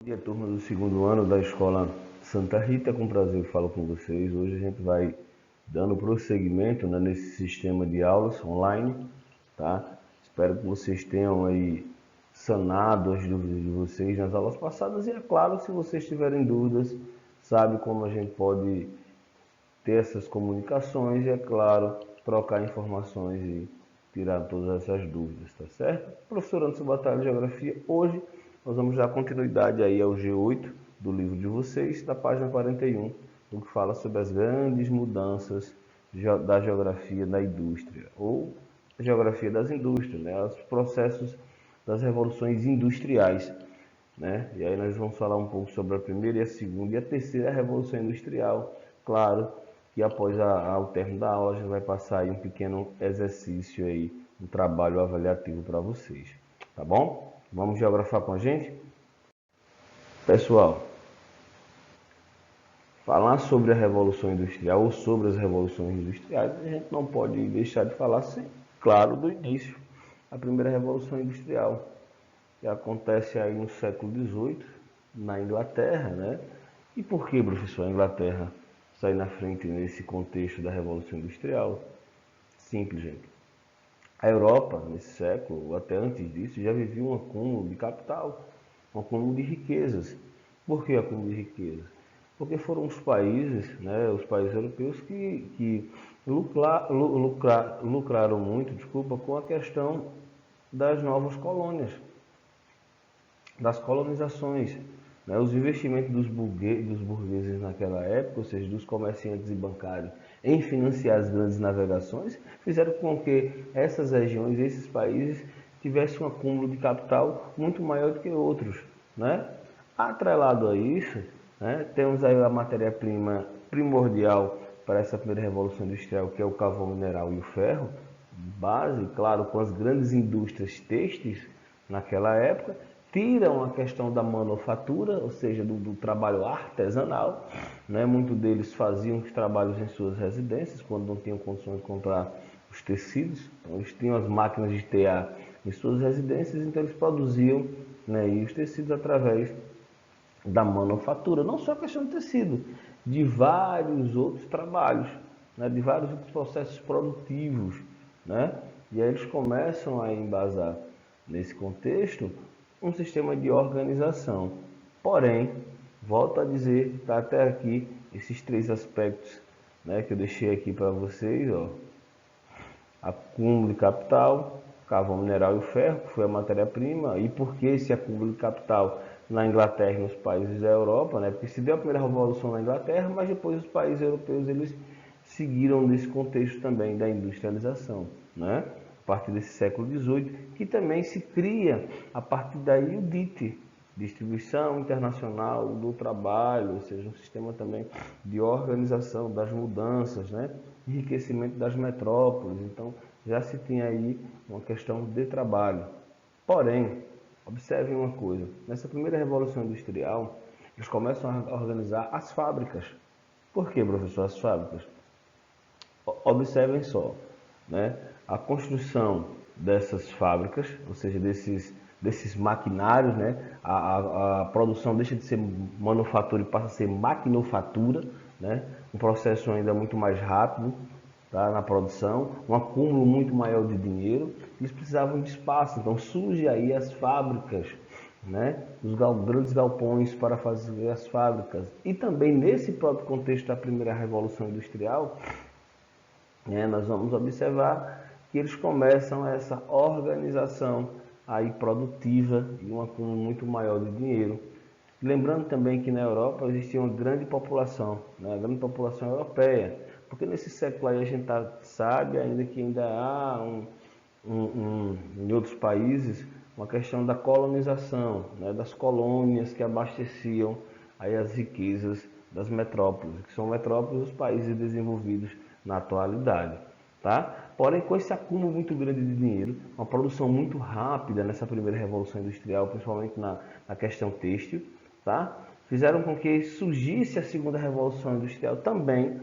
E a turma do segundo ano da Escola Santa Rita, com prazer falo com vocês. Hoje a gente vai dando prosseguimento, né, nesse sistema de aulas online, tá? Espero que vocês tenham aí sanado as dúvidas de vocês nas aulas passadas e, é claro, se vocês tiverem dúvidas, sabe como a gente pode ter essas comunicações e, é claro, trocar informações e tirar todas essas dúvidas, tá certo? Professor Anderson Batalha de Geografia, hoje nós vamos dar continuidade aí ao G8 do livro de vocês, da página 41, do que fala sobre as grandes mudanças da geografia da indústria, ou a geografia das indústrias, né? Os processos das revoluções industriais, né? E aí nós vamos falar um pouco sobre a primeira e a segunda e a terceira revolução industrial. Claro que após o término da aula a gente vai passar aí um pequeno exercício aí, um trabalho avaliativo para vocês, tá bom? Vamos geografar com a gente? Pessoal, falar sobre a Revolução Industrial ou sobre as revoluções industriais, a gente não pode deixar de falar, claro, do início, a primeira Revolução Industrial, que acontece aí no século XVIII, na Inglaterra, né? E por que, professor, a Inglaterra sai na frente nesse contexto da Revolução Industrial? Simples, gente. A Europa, nesse século, ou até antes disso, já vivia um acúmulo de capital, um acúmulo de riquezas. Por que acúmulo de riquezas? Porque foram os países, né, os países europeus que lucraram muito, com a questão das novas colônias, das colonizações, né? Os investimentos dos burgueses naquela época, ou seja, dos comerciantes e bancários, em financiar as grandes navegações, fizeram com que essas regiões, esses países, tivessem um acúmulo de capital muito maior do que outros, né? Atrelado a isso, né, temos aí a matéria-prima primordial para essa primeira revolução industrial, que é o carvão mineral e o ferro, base, claro, com as grandes indústrias têxteis naquela época, tiram a questão da manufatura, ou seja, do trabalho artesanal, né? Muitos deles faziam os trabalhos em suas residências, quando não tinham condições de comprar os tecidos, então eles tinham as máquinas de tear em suas residências, então eles produziam, né, os tecidos através da manufatura, não só a questão do tecido, de vários outros trabalhos, né, de vários outros processos produtivos, né? E aí eles começam a embasar nesse contexto um sistema de organização. Porém, volto a dizer, está até aqui esses três aspectos, né, que eu deixei aqui para vocês, ó. Acúmulo de capital, carvão mineral e o ferro, que foi a matéria-prima. E por que esse acúmulo de capital na Inglaterra e nos países da Europa, né? Porque se deu a primeira revolução na Inglaterra, mas depois os países europeus eles seguiram nesse contexto também da industrialização, né? A partir desse século XVIII, que também se cria a partir daí o DIT, Distribuição Internacional do Trabalho, ou seja, um sistema também de organização das mudanças, né? Enriquecimento das metrópoles. Então, já se tinha aí uma questão de trabalho. Porém, observem uma coisa, nessa primeira revolução industrial, eles começam a organizar as fábricas. Por que, professor, as fábricas? Observem só, né? A construção dessas fábricas, ou seja, desses maquinários, né? A produção deixa de ser manufatura e passa a ser maquinofatura, né? Um processo ainda muito mais rápido, tá, na produção, um acúmulo muito maior de dinheiro. Eles precisavam de espaço, então surge aí as fábricas, né? Os grandes galpões para fazer as fábricas. E também nesse próprio contexto da primeira revolução industrial, nós vamos observar que eles começam essa organização aí produtiva e um acúmulo muito maior de dinheiro. Lembrando também que na Europa existia uma grande população, né, a grande população europeia, porque nesse século aí a gente sabe ainda que ainda há em outros países uma questão da colonização, né, das colônias que abasteciam aí as riquezas das metrópoles, que são metrópoles dos países desenvolvidos na atualidade, tá? Porém, com esse acúmulo muito grande de dinheiro, uma produção muito rápida nessa primeira revolução industrial, principalmente na questão têxtil, tá? Fizeram com que surgisse a segunda revolução industrial também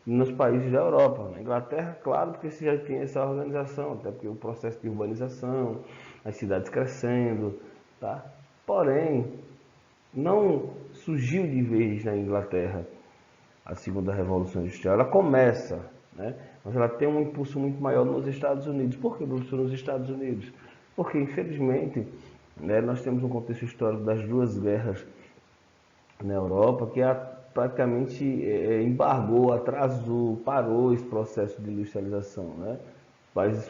nos países da Europa. Na Inglaterra, claro, porque você já tinha essa organização, até porque o processo de urbanização, as cidades crescendo, tá? Porém, não surgiu de vez na Inglaterra a segunda revolução industrial. Ela começa, né? Mas ela tem um impulso muito maior nos Estados Unidos. Por que, professor, nos Estados Unidos? Porque, infelizmente, né, nós temos um contexto histórico das duas guerras na Europa que praticamente embargou, atrasou, parou esse processo de industrialização, né? Países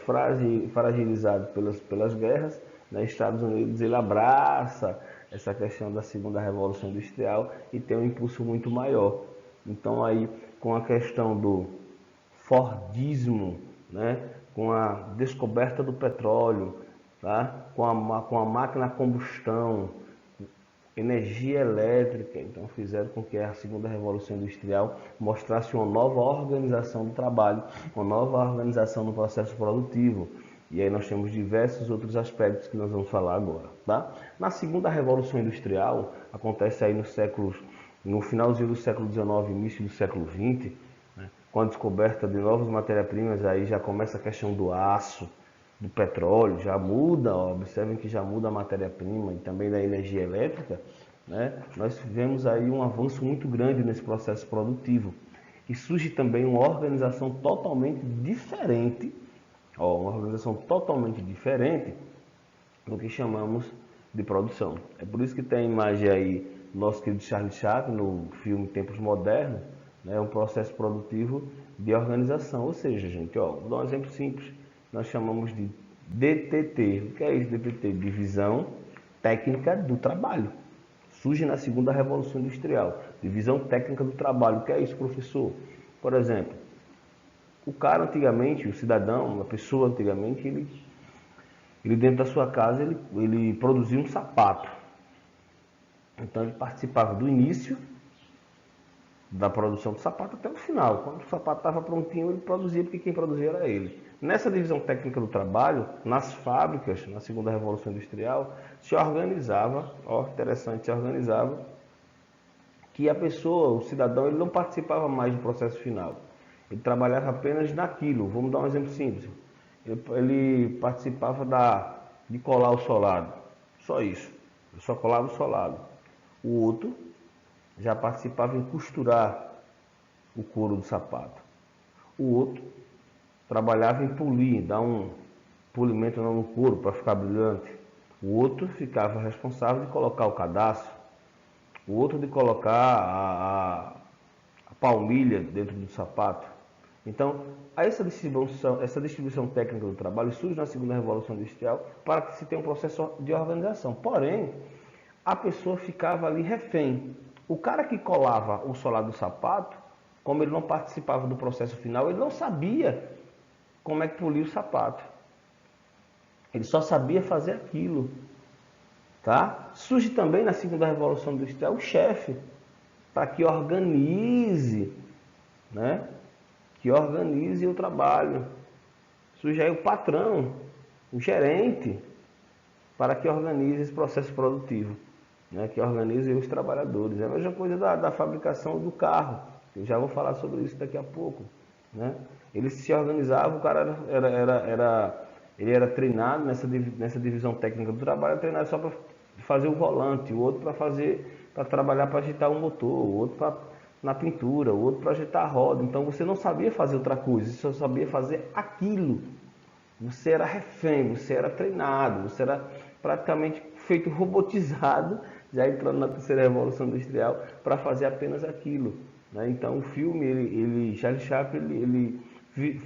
fragilizados pelas guerras, né? Estados Unidos ele abraça essa questão da segunda revolução industrial e tem um impulso muito maior. Então aí com a questão do Fordismo, né? Com a descoberta do petróleo, tá? Com a máquina a combustão, energia elétrica, então fizeram com que a segunda revolução industrial mostrasse uma nova organização do trabalho, uma nova organização no processo produtivo. E aí nós temos diversos outros aspectos que nós vamos falar agora, tá? Na segunda revolução industrial, acontece aí no finalzinho do século XIX, início do século XX, né? Com a descoberta de novas matérias-primas, aí já começa a questão do aço, do petróleo, já muda, ó, observem que já muda a matéria-prima e também da energia elétrica, né? Nós tivemos aí um avanço muito grande nesse processo produtivo. E surge também uma organização totalmente diferente, ó, uma organização totalmente diferente do que chamamos de produção. É por isso que tem a imagem aí do nosso querido Charlie Chaplin no filme Tempos Modernos, né? Um processo produtivo de organização. Ou seja, gente, ó, vou dar um exemplo simples. Nós chamamos de DTT. O que é isso, DTT? Divisão Técnica do Trabalho. Surge na segunda Revolução Industrial. Divisão Técnica do Trabalho. O que é isso, professor? Por exemplo, o cara antigamente, o cidadão, a pessoa antigamente, ele dentro da sua casa, ele produzia um sapato. Então ele participava do início da produção do sapato até o final. Quando o sapato estava prontinho, ele produzia, porque quem produzia era ele. Nessa divisão técnica do trabalho, nas fábricas, na segunda revolução industrial, se organizava, ó, interessante, se organizava que a pessoa, o cidadão, ele não participava mais do processo final. Ele trabalhava apenas naquilo. Vamos dar um exemplo simples. Ele participava de colar o solado. Só isso. Ele só colava o solado. O outro já participava em costurar o couro do sapato. O outro trabalhava em polir, dar um polimento no couro para ficar brilhante. O outro ficava responsável de colocar o cadastro. O outro de colocar a palmilha dentro do sapato. Então, essa distribuição técnica do trabalho surge na segunda revolução industrial para que se tenha um processo de organização. Porém, a pessoa ficava ali refém. O cara que colava o solado do sapato, como ele não participava do processo final, ele não sabia como é que polia o sapato. Ele só sabia fazer aquilo. Tá? Surge também na segunda revolução industrial o chefe, para que organize, né? Que organize o trabalho. Surge aí o patrão, o gerente, para que organize esse processo produtivo, né? Que organize os trabalhadores. É a mesma coisa da fabricação do carro. Eu já vou falar sobre isso daqui a pouco, né? Ele se organizava, o cara ele era treinado nessa divisão técnica do trabalho, treinado só para fazer o volante, o outro para trabalhar para agitar o motor, o outro na pintura, o outro para agitar a roda. Então você não sabia fazer outra coisa, você só sabia fazer aquilo. Você era refém, você era treinado, você era praticamente feito robotizado, já entrando na terceira revolução industrial, para fazer apenas aquilo, né? Então o filme, Charlie Chaplin, ele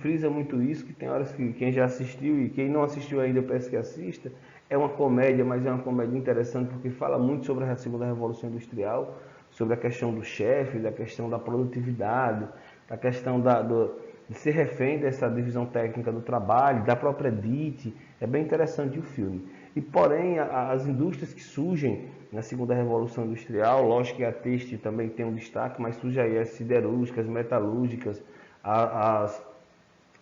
frisa muito isso, que tem horas que quem já assistiu e quem não assistiu ainda, eu peço que assista. É uma comédia, mas é uma comédia interessante porque fala muito sobre a segunda revolução industrial, sobre a questão do chefe, da questão da produtividade, da questão de ser refém dessa divisão técnica do trabalho, da própria DIT. É bem interessante o filme. E porém, as indústrias que surgem na segunda revolução industrial, lógico que a têxtil também tem um destaque, mas surge aí as siderúrgicas, metalúrgicas, as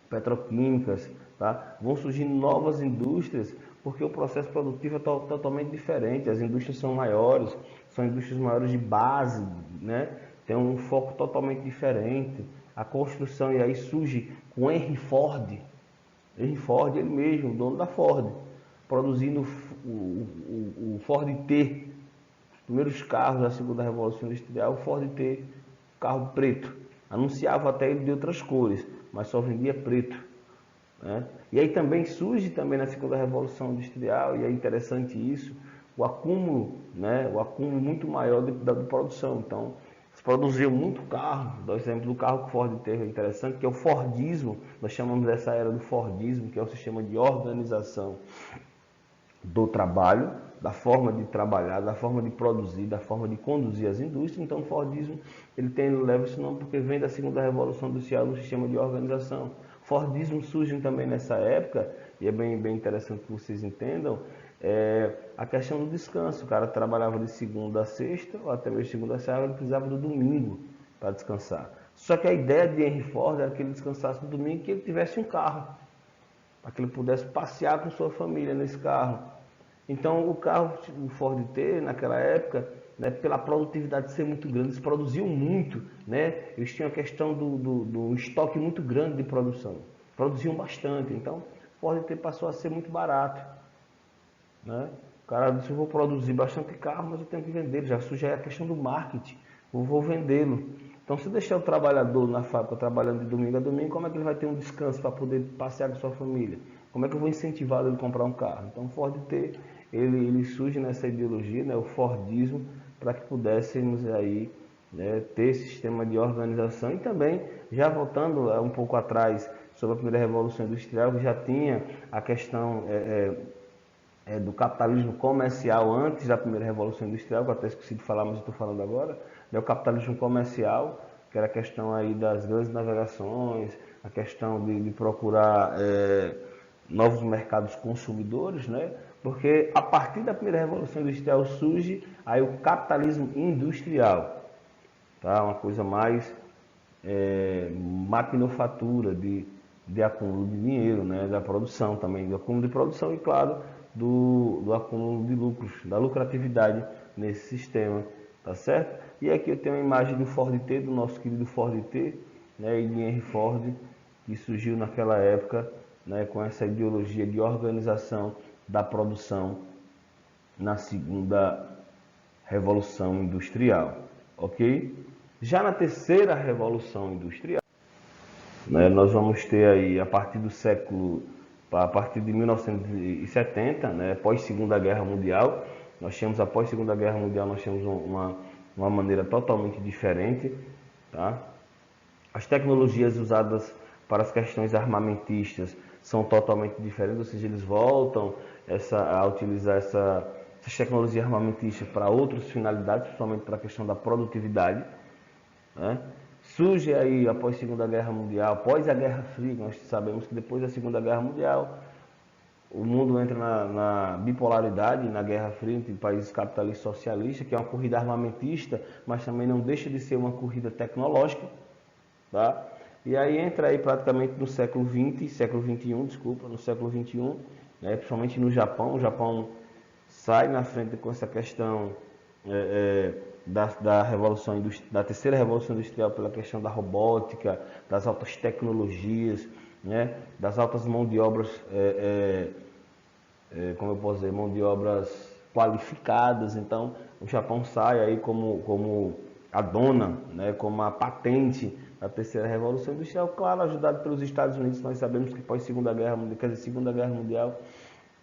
petroquímicas, tá? Vão surgindo novas indústrias porque o processo produtivo é totalmente diferente. As indústrias são maiores, são indústrias maiores de base, né? Tem um foco totalmente diferente. A construção, e aí surge com Henry Ford. Henry Ford, ele mesmo, dono da Ford, produzindo o Ford T, primeiros carros da segunda Revolução Industrial, o Ford T, carro preto. Anunciava até ele de outras cores, mas só vendia preto, né? E aí também surge também na segunda Revolução Industrial, e é interessante isso, o acúmulo, né? O acúmulo muito maior da produção. Então, se produziu muito carro, dá o exemplo do carro que o Ford teve, é interessante, que é o Fordismo. Nós chamamos dessa era do Fordismo, que é o sistema de organização do trabalho, da forma de trabalhar, da forma de produzir, da forma de conduzir as indústrias. Então, o Fordismo leva esse nome porque vem da segunda Revolução Industrial, do sistema de organização. Fordismo surge também nessa época, e é bem interessante que vocês entendam, a questão do descanso. O cara trabalhava de segunda a sexta, ou até mesmo de segunda a sábado, ele precisava do domingo para descansar. Só que a ideia de Henry Ford era que ele descansasse no domingo e que ele tivesse um carro, para que ele pudesse passear com sua família nesse carro. Então, o carro, o Ford T, naquela época, né, pela produtividade ser muito grande, eles produziam muito, né? Eles tinham a questão do estoque muito grande de produção. Produziam bastante, então o Ford T passou a ser muito barato, né? O cara disse, eu vou produzir bastante carro, mas eu tenho que vender. Já surge a questão do marketing, eu vou vendê-lo. Então, se deixar o trabalhador na fábrica trabalhando de domingo a domingo, como é que ele vai ter um descanso para poder passear com sua família? Como é que eu vou incentivar ele a comprar um carro? Então, o Ford T, ele surge nessa ideologia, né, o Fordismo, para que pudéssemos aí, né, ter esse sistema de organização. E também, já voltando um pouco atrás, sobre a primeira Revolução Industrial, que já tinha a questão do capitalismo comercial antes da primeira Revolução Industrial, que eu até esqueci de falar, mas estou falando agora, né, o capitalismo comercial, que era a questão aí das grandes navegações, a questão de procurar novos mercados consumidores, né? Porque a partir da primeira Revolução Industrial surge aí o capitalismo industrial, tá? Uma coisa mais maquinofatura, de acúmulo de dinheiro, né? Da produção também, do acúmulo de produção e, claro, do acúmulo de lucros, da lucratividade nesse sistema, tá certo? E aqui eu tenho uma imagem do Ford T, do nosso querido Ford T, né? E de Henry Ford, que surgiu naquela época, né? Com essa ideologia de organização da produção na segunda Revolução Industrial, ok? Já na terceira Revolução Industrial, né, nós vamos ter aí, a partir de 1970, né, pós Segunda Guerra Mundial, após Segunda Guerra Mundial, nós temos uma maneira totalmente diferente, tá? As tecnologias usadas para as questões armamentistas são totalmente diferentes, ou seja, eles voltam a utilizar essas tecnologias armamentistas para outras finalidades, principalmente para a questão da produtividade, né? Surge aí, após a Segunda Guerra Mundial, após a Guerra Fria, nós sabemos que depois da Segunda Guerra Mundial, o mundo entra na bipolaridade, na Guerra Fria, entre países capitalistas e socialistas, que é uma corrida armamentista, mas também não deixa de ser uma corrida tecnológica, tá? E aí entra aí praticamente no século XXI, no século XXI, né, principalmente no Japão. O Japão sai na frente com essa questão da terceira revolução industrial, pela questão da robótica, das altas tecnologias, né, das altas mão de obras, como eu posso dizer, mão de obras qualificadas. Então, o Japão sai aí como a dona, né, como a patente da terceira revolução industrial, claro, ajudado pelos Estados Unidos. Nós sabemos que pós Segunda Guerra Mundial,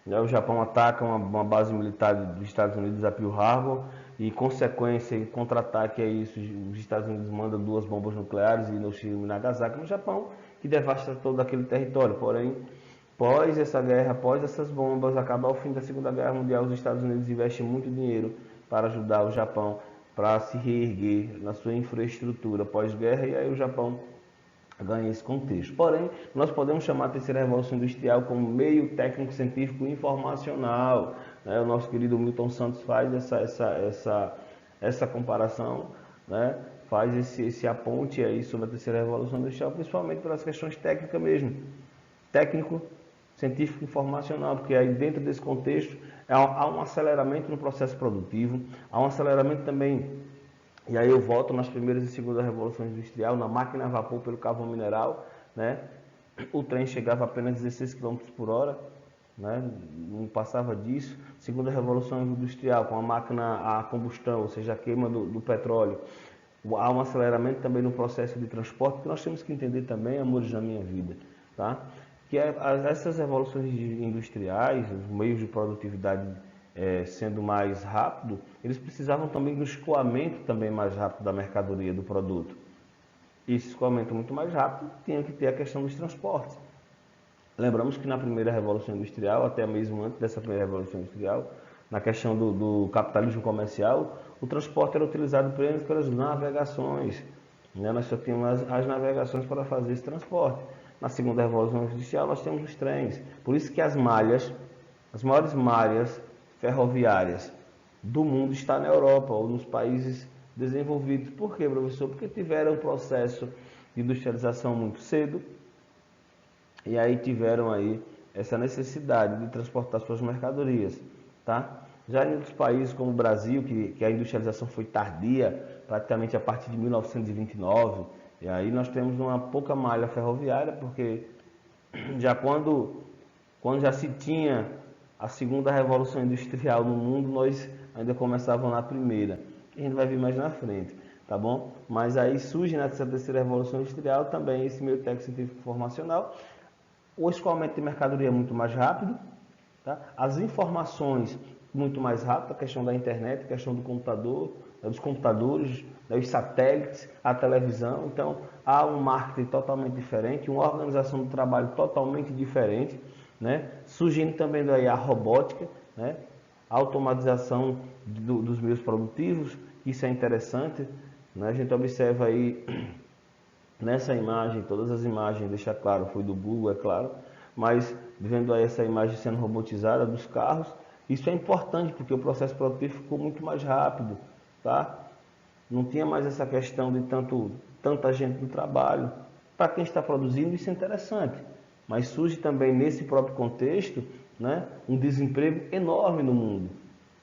né, o Japão ataca uma base militar dos Estados Unidos a Pearl Harbor, e, em consequência, em contra-ataque a isso, os Estados Unidos mandam 2 bombas nucleares, Hiroshima e Nagasaki, no Japão, que devasta todo aquele território. Porém, após essa guerra, após essas bombas, acabar o fim da Segunda Guerra Mundial, os Estados Unidos investem muito dinheiro para ajudar o Japão para se reerguer na sua infraestrutura pós-guerra, e aí o Japão ganha esse contexto. Porém, nós podemos chamar a terceira revolução industrial como meio técnico, científico e informacional, né? O nosso querido Milton Santos faz essa comparação, né? Faz esse aponte aí sobre a terceira revolução industrial, principalmente pelas questões técnicas mesmo, técnico, científico e informacional, porque aí dentro desse contexto há um aceleramento no processo produtivo, há um aceleramento também. E aí eu volto nas primeiras e segundas revoluções industriais, na máquina a vapor pelo carvão mineral, né? O trem chegava a apenas 16 km por hora, né? Não passava disso. Segunda revolução industrial, com a máquina a combustão, ou seja, a queima do petróleo. Há um aceleramento também no processo de transporte, que nós temos que entender também, amores da minha vida, tá? Que essas revoluções industriais, os meios de produtividade sendo mais rápido, eles precisavam também do escoamento também mais rápido da mercadoria, do produto. E esse escoamento muito mais rápido tinha que ter a questão dos transportes. Lembramos que na primeira Revolução Industrial, até mesmo antes dessa primeira Revolução Industrial, na questão do capitalismo comercial, o transporte era utilizado apenas pelas navegações. Né? Nós só tínhamos as navegações para fazer esse transporte. Na segunda Revolução Industrial, nós temos os trens. Por isso que as malhas, as maiores malhas ferroviárias do mundo estão na Europa ou nos países desenvolvidos. Por quê, professor? Porque tiveram um processo de industrialização muito cedo, e aí tiveram aí essa necessidade de transportar suas mercadorias, tá? Já em outros países como o Brasil, que a industrialização foi tardia, praticamente a partir de 1929, e aí nós temos uma pouca malha ferroviária, porque já quando já se tinha a segunda revolução industrial no mundo, nós ainda começávamos na primeira. A gente vai ver mais na frente, tá bom? Mas aí surge nessa terceira revolução industrial também esse meio técnico científico informacional. O escoamento de mercadoria é muito mais rápido, tá? As informações muito mais rápido, a questão da internet, a questão do computador, dos computadores, dos satélites, a televisão. Então, há um marketing totalmente diferente, uma organização do trabalho totalmente diferente, né? Surgindo também daí a robótica, né? A automatização dos meios produtivos, isso é interessante, né? A gente observa aí nessa imagem, todas as imagens, deixa claro, foi do Google, é claro, mas vendo aí essa imagem sendo robotizada dos carros, isso é importante porque o processo produtivo ficou muito mais rápido, tá? Não tinha mais essa questão de tanta gente no trabalho. Para quem está produzindo, isso é interessante, mas surge também nesse próprio contexto, né, um desemprego enorme no mundo,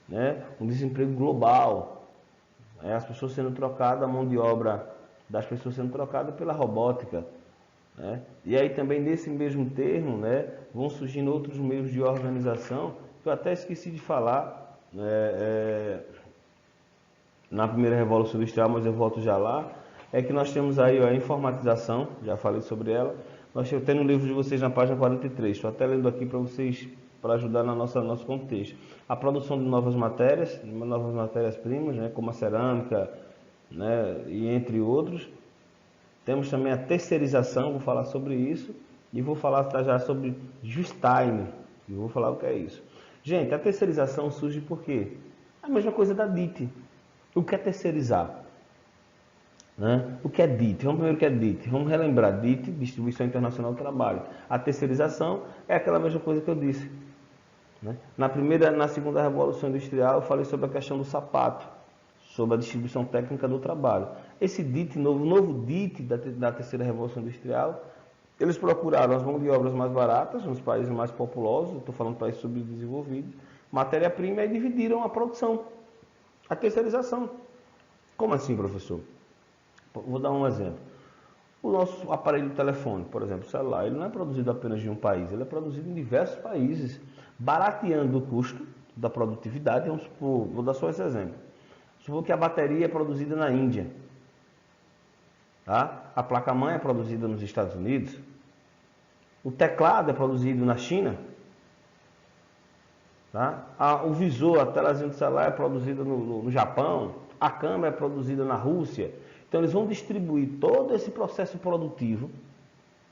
né? Um desemprego global, as pessoas sendo trocadas, a mão de obra das pessoas sendo trocada pela robótica, né? E aí também nesse mesmo termo, né, vão surgindo outros meios de organização, que eu até esqueci de falar, na primeira Revolução Industrial, mas eu volto já lá, é que nós temos aí a informatização, já falei sobre ela, nós temos no livro de vocês na página 43, estou até lendo aqui para vocês, para ajudar no nosso contexto. A produção de novas matérias-primas, né, como a cerâmica, né, e entre outros. Temos também a terceirização, vou falar sobre isso, e vou falar já sobre just time, e vou falar o que é isso. Gente, a terceirização surge por quê? A mesma coisa da DIT. O que é terceirizar? Né? O que é DIT? Vamos primeiro o que é DIT. Vamos relembrar. DIT, Distribuição Internacional do Trabalho. A terceirização é aquela mesma coisa que eu disse. Né? Na segunda Revolução Industrial, eu falei sobre a questão do sapato, sobre a distribuição técnica do trabalho. Esse DIT, novo DIT da terceira Revolução Industrial, eles procuraram as mãos de obras mais baratas, nos países mais populosos, estou falando de países subdesenvolvidos, matéria-prima, e dividiram a produção, a terceirização. Como assim, professor? Vou dar um exemplo. O nosso aparelho de telefone, por exemplo, o celular, ele não é produzido apenas em um país, ele é produzido em diversos países, barateando o custo da produtividade. Vamos supor, vou dar só esse exemplo. Supor que a bateria é produzida na Índia, tá? A placa-mãe é produzida nos Estados Unidos, o teclado é produzido na China, tá? O visor, a telazinha do celular é produzida no Japão, a câmera é produzida na Rússia. Então eles vão distribuir todo esse processo produtivo,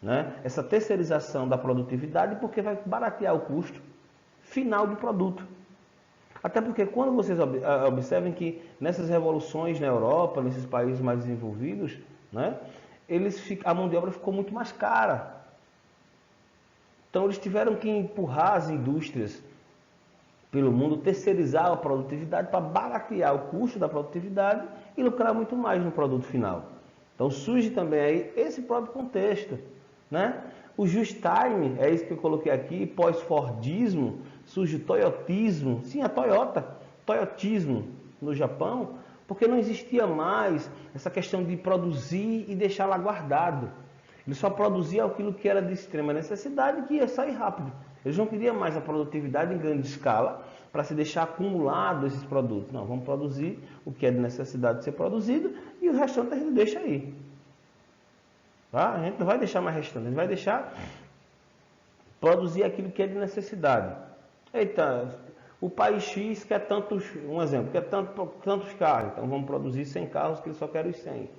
né? Essa terceirização da produtividade, porque vai baratear o custo final do produto. Até porque quando vocês observem que nessas revoluções na Europa, nesses países mais desenvolvidos, né, a mão de obra ficou muito mais cara. Então eles tiveram que empurrar as indústrias pelo mundo, terceirizar a produtividade para baratear o custo da produtividade e lucrar muito mais no produto final. Então surge também aí esse próprio contexto, né? O just time, é isso que eu coloquei aqui, pós-Fordismo, surge o toyotismo, sim, a toyotismo no Japão, porque não existia mais essa questão de produzir e deixar lá guardado. Ele só produzia aquilo que era de extrema necessidade, que ia sair rápido. Eles não queriam mais a produtividade em grande escala para se deixar acumulado esses produtos. Não, vamos produzir o que é de necessidade de ser produzido e o restante a gente deixa aí. Tá? A gente não vai deixar mais restante, a gente vai deixar produzir aquilo que é de necessidade. Eita, o país X quer tantos, um exemplo, quer tantos carros, então vamos produzir 100 carros que ele só quer os 100.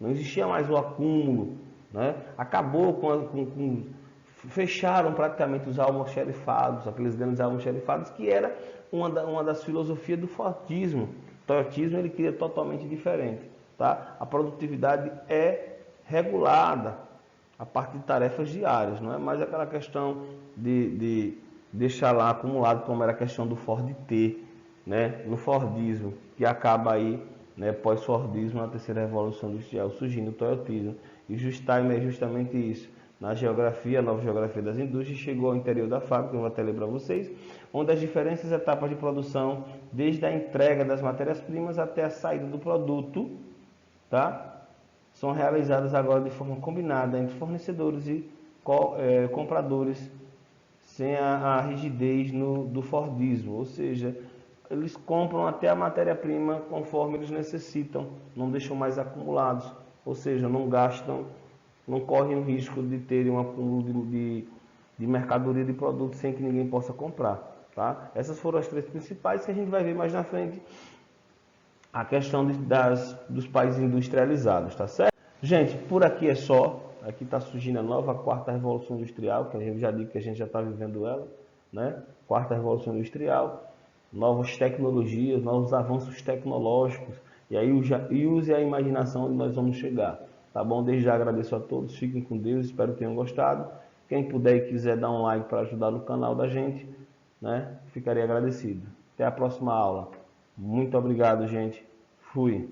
Não existia mais o acúmulo, né? Acabou fecharam praticamente os almoxerifados, aqueles grandes almoxerifados, que era uma das filosofias do Fordismo. O Toyotismo ele queria totalmente diferente. Tá? A produtividade é regulada a partir de tarefas diárias, não é mais aquela questão de deixar lá acumulado como era a questão do Ford T, né? No Fordismo, que acaba aí, né, pós-Fordismo, na terceira revolução industrial, surgindo o Toyotismo. E o Justtime é justamente isso. Na geografia, a nova geografia das indústrias, chegou ao interior da fábrica, eu vou até ler para vocês, onde as diferentes etapas de produção, desde a entrega das matérias-primas até a saída do produto, tá? São realizadas agora de forma combinada entre fornecedores e compradores, sem a rigidez do Fordismo, ou seja, eles compram até a matéria-prima conforme eles necessitam, não deixam mais acumulados, ou seja, não gastam, não correm o risco de terem um acúmulo de mercadoria de produtos sem que ninguém possa comprar. Tá? Essas foram as três principais que a gente vai ver mais na frente, a questão dos países industrializados, tá certo? Gente, por aqui é só. Aqui está surgindo a nova quarta revolução industrial, que eu já digo que a gente já está vivendo ela, né? Quarta revolução industrial, novas tecnologias, novos avanços tecnológicos, e aí use a imaginação onde nós vamos chegar, tá bom? Desde já agradeço a todos, fiquem com Deus, espero que tenham gostado. Quem puder e quiser dar um like para ajudar no canal da gente, né? Ficaria agradecido. Até a próxima aula. Muito obrigado, gente. Fui.